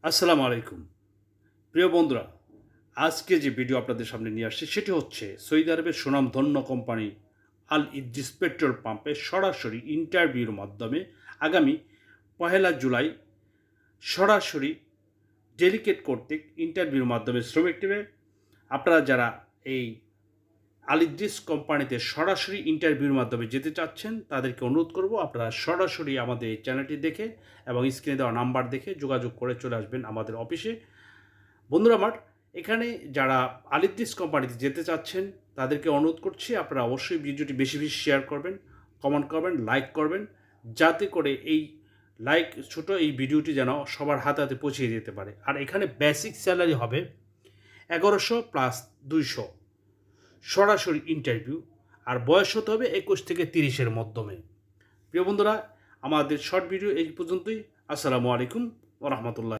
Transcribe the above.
আসসালামু আলাইকুম প্রিয় বন্ধুরা, আজকে যে ভিডিও আপনাদের সামনে নিয়ে আসছি সেটি হচ্ছে সৌদি আরবের সুনামধন্য কোম্পানি আল ইদ্রিস পেট্রোল পাম্পে সরাসরি ইন্টারভিউর মাধ্যমে আগামী 1 জুলাই সরাসরি ডেলিগেট কর্তৃক ইন্টারভিউর মাধ্যমে শ্রমিক নেবে। আপনারা যারা এই আল ইদ্রিস কোম্পানিতে সরাসরি ইন্টারভিউর মাধ্যমে যেতে চাচ্ছেন তাদেরকে অনুরোধ করব আপনারা সরাসরি আমাদের এই চ্যানেলটি দেখে এবং স্ক্রিনে দেওয়া নাম্বার দেখে যোগাযোগ করে চলে আসবেন আমাদের অফিসে। বন্ধুরা আমার, এখানে যারা আল ইদ্রিস কোম্পানিতে যেতে চাচ্ছেন তাদেরকে অনুরোধ করছি আপনারা অবশ্যই ভিডিওটি বেশি বেশি শেয়ার করবেন, কমেন্ট করবেন, লাইক করবেন, যাতে করে এই ছোট এই ভিডিওটি যেন সবার হাতে হাতে পৌঁছে যেতে পারে। আর এখানে বেসিক স্যালারি হবে 1100 প্লাস 200, সরাসরি ইন্টারভিউ। আর বয়স হতে হবে 21 থেকে 30-এর মধ্যমে। প্রিয় বন্ধুরা, আমাদের শর্ট ভিডিও এই পর্যন্তই। আসসালামু আলাইকুম ওয়া রাহমাতুল্লাহ।